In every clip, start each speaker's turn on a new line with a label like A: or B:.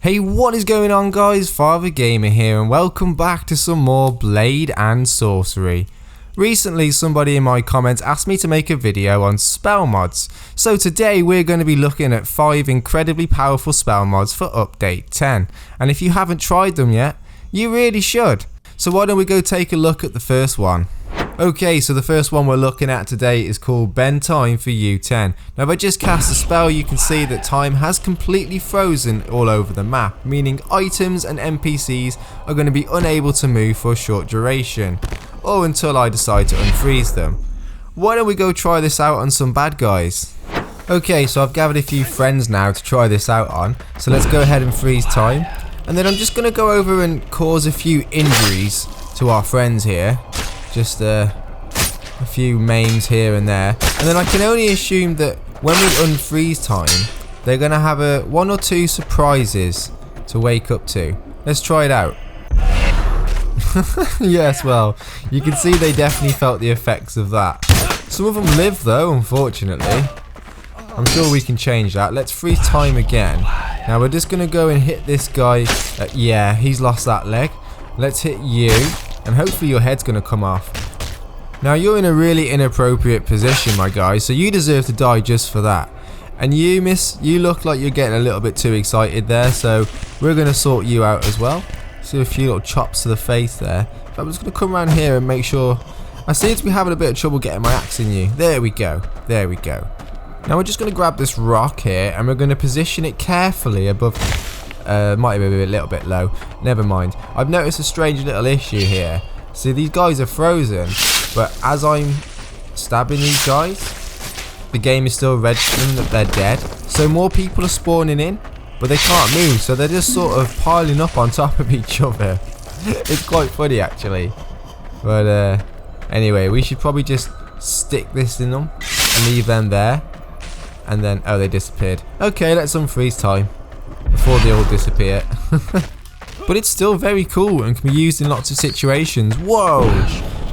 A: Hey, what is going on guys? Father Gamer here and welcome back to some more Blade and Sorcery. Recently somebody in my comments asked me to make a video on spell mods, so today we're going to be looking at 5 incredibly powerful spell mods for update 10, and if you haven't tried them yet, you really should. So why don't we go take a look at the first one. Okay, so the first one we're looking at today is called Bend Time for U10. Now if I just cast a spell, you can see that time has completely frozen all over the map, meaning items and NPCs are going to be unable to move for a short duration, or until I decide to unfreeze them. Why don't we go try this out on some bad guys? Okay, so I've gathered a few friends now to try this out on, so let's go ahead and freeze time, and then I'm just going to go over and cause a few injuries to our friends here. Just a few maims here and there, and then I can only assume that when we unfreeze time, they're gonna have one or two surprises to wake up to. Let's try it out. Yes, well, you can see they definitely felt the effects of that. Some of them live though, unfortunately. I'm sure we can change that. Let's freeze time again. Now we're just gonna go and hit this guy. Yeah, he's lost that leg. Let's hit you. And hopefully your head's going to come off. Now you're in a really inappropriate position, my guy, so you deserve to die just for that. And you, miss, you look like you're getting a little bit too excited there, so we're going to sort you out as well. See a few little chops to the face there. So I'm just going to come around here and make sure. I seem to be having a bit of trouble getting my axe in you. There we go. There we go. Now we're just going to grab this rock here and we're going to position it carefully above. Might be a little bit low. Never mind. I've noticed a strange little issue here. See, these guys are frozen, but as I'm stabbing these guys, the game is still registering that they're dead. So more people are spawning in, but they can't move, so they're just sort of piling up on top of each other. It's quite funny actually. But anyway, we should probably just stick this in them and leave them there. And then, oh, they disappeared. Okay, let's unfreeze time before they all disappear. But it's still very cool and can be used in lots of situations. Whoa,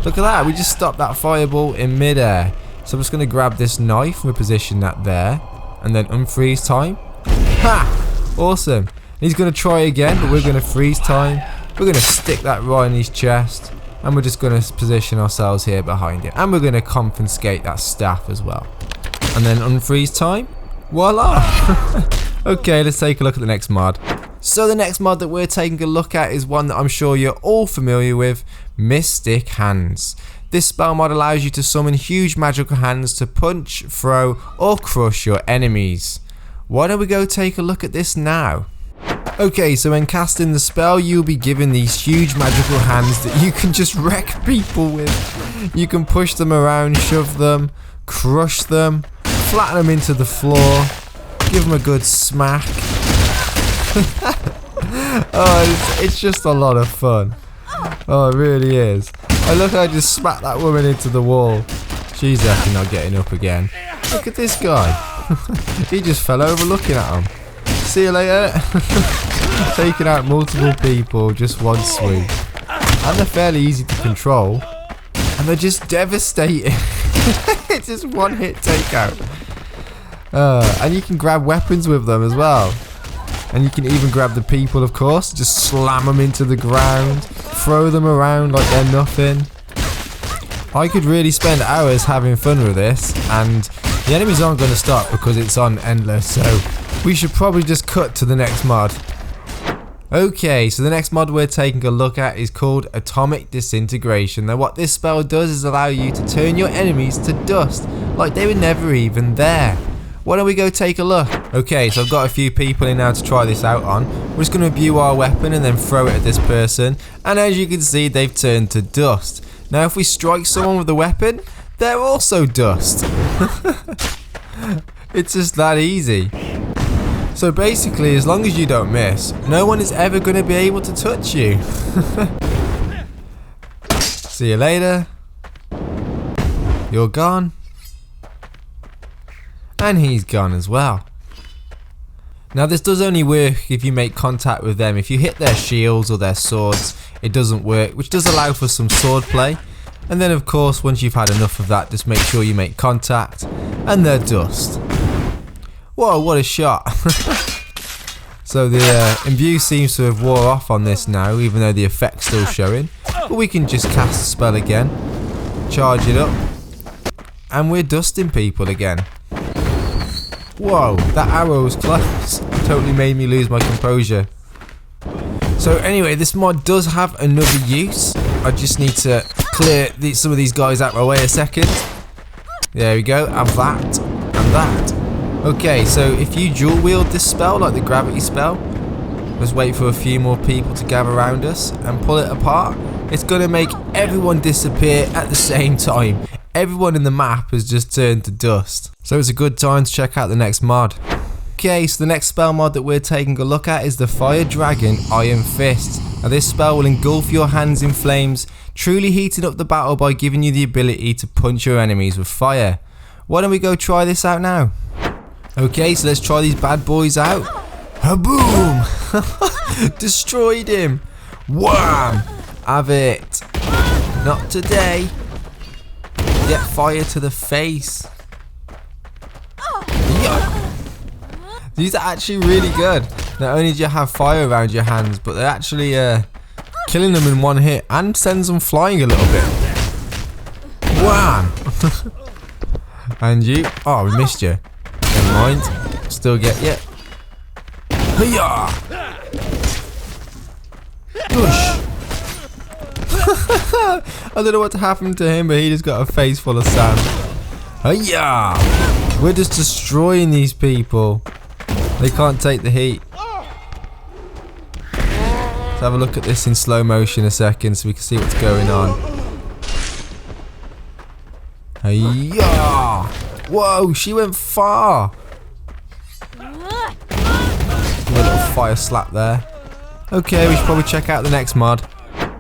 A: look at that, we just stopped that fireball in midair. So I'm just going to grab this knife and position that there and then unfreeze time. Ha, awesome. And he's going to try again, but we're going to freeze time. We're going to stick that right in his chest and we're just going to position ourselves here behind it, and we're going to confiscate that staff as well and then unfreeze time. Voila. Okay, let's take a look at the next mod. So the next mod that we're taking a look at is one that I'm sure you're all familiar with, Mystic Hands. This spell mod allows you to summon huge magical hands to punch, throw, or crush your enemies. Why don't we go take a look at this now? Okay, so when casting the spell, you'll be given these huge magical hands that you can just wreck people with. You can push them around, shove them, crush them, flatten them into the floor, give them a good smack. Oh, it's just a lot of fun. Oh, it really is. Oh, look, I just smacked that woman into the wall. She's definitely not getting up again. Look at this guy. He just fell over looking at him. See you later. Taking out multiple people, just one swoop. And they're fairly easy to control. And they're just devastating. It's just one hit takeout. And you can grab weapons with them as well. And you can even grab the people, of course, just slam them into the ground, throw them around like they're nothing. I could really spend hours having fun with this, and the enemies aren't going to stop because it's on endless, so we should probably just cut to the next mod. Okay, so the next mod we're taking a look at is called Atomic Disintegration. Now what this spell does is allow you to turn your enemies to dust, like they were never even there. Why don't we go take a look? Okay, so I've got a few people in now to try this out on. We're just going to view our weapon and then throw it at this person. And as you can see, they've turned to dust. Now if we strike someone with a weapon, they're also dust. It's just that easy. So basically, as long as you don't miss, no one is ever going to be able to touch you. See you later. You're gone. And he's gone as well. Now this does only work if you make contact with them. If you hit their shields or their swords, it doesn't work, which does allow for some sword play. And then of course, once you've had enough of that, just make sure you make contact and they're dust. Whoa, what a shot. So the imbue seems to have wore off on this now, even though the effect's still showing. But we can just cast the spell again, charge it up, and we're dusting people again. Whoa, that arrow was close. It totally made me lose my composure. So anyway, this mod does have another use. I just need to clear some of these guys out my way a second. There we go, have that, and that. Okay, so if you dual wield this spell, like the gravity spell, let's wait for a few more people to gather around us and pull it apart. It's going to make everyone disappear at the same time. Everyone in the map has just turned to dust. So it's a good time to check out the next mod. Okay, so the next spell mod that we're taking a look at is the Fire Dragon Iron Fist. Now this spell will engulf your hands in flames, truly heating up the battle by giving you the ability to punch your enemies with fire. Why don't we go try this out now? Okay, so let's try these bad boys out. Boom! Destroyed him. Wham! Have it. Not today. Get fire to the face. Yeah. These are actually really good. Not only do you have fire around your hands, but they're actually killing them in one hit and sends them flying a little bit. Wham! And you. Oh, we missed you. Never mind. Still get you. Hiya! Push! I don't know what happened to him, but he just got a face full of sand. Hiya! We're just destroying these people. They can't take the heat. Let's have a look at this in slow motion a second so we can see what's going on. Hiya! Whoa, she went far. A little fire slap there. Okay, we should probably check out the next mod.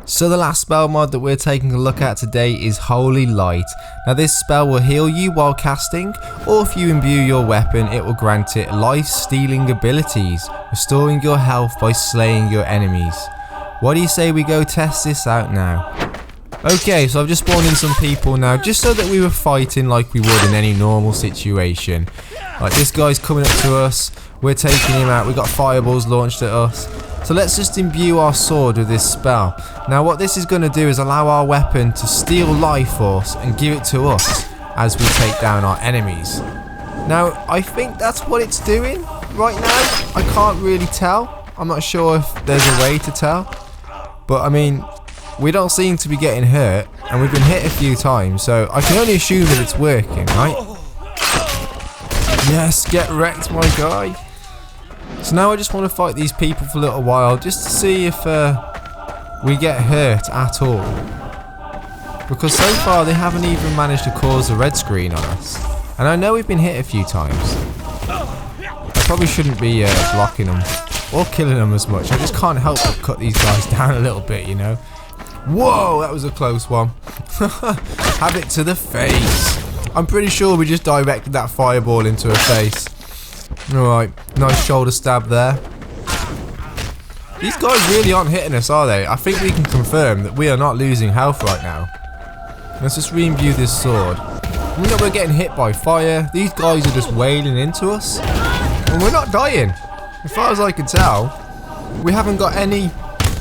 A: So the last spell mod that we're taking a look at today is Holy Light. Now this spell will heal you while casting, or if you imbue your weapon it will grant it life-stealing abilities, restoring your health by slaying your enemies. What do you say we go test this out now? Okay, so I've just spawned in some people now, just so that we were fighting like we would in any normal situation. Like this guy's coming up to us, we're taking him out, we've got fireballs launched at us. So let's just imbue our sword with this spell. Now what this is going to do is allow our weapon to steal life force and give it to us as we take down our enemies. Now I think that's what it's doing right now. I can't really tell. I'm not sure if there's a way to tell. But I mean, we don't seem to be getting hurt and we've been hit a few times. So I can only assume that it's working, right? Yes, get wrecked my guy. So now I just want to fight these people for a little while just to see if we get hurt at all. Because so far they haven't even managed to cause a red screen on us. And I know we've been hit a few times. I probably shouldn't be blocking them or killing them as much. I just can't help but cut these guys down a little bit, you know. Whoa, that was a close one. Have it to the face. I'm pretty sure we just directed that fireball into her face. Alright, nice shoulder stab there. These guys really aren't hitting us, are they? I think we can confirm that we are not losing health right now. Let's just re-imbue this sword. You know, we're getting hit by fire. These guys are just wailing into us. And we're not dying. As far as I can tell, we haven't got any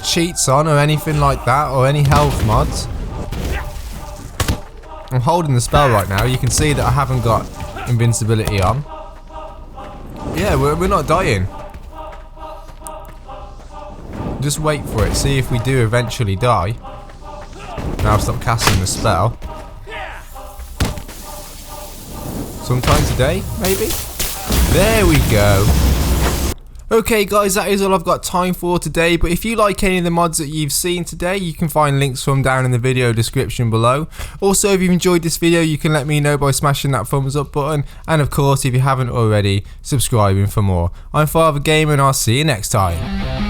A: cheats on or anything like that, or any health mods. I'm holding the spell right now. You can see that I haven't got invincibility on. Yeah, we're not dying. Just wait for it. See if we do eventually die. Now I've stopped casting the spell. Sometime today, maybe? There we go. Okay guys, that is all I've got time for today, but if you like any of the mods that you've seen today, you can find links from down in the video description below. Also, if you've enjoyed this video, you can let me know by smashing that thumbs up button, and of course, if you haven't already, subscribing for more. I'm Father Gamer and I'll see you next time.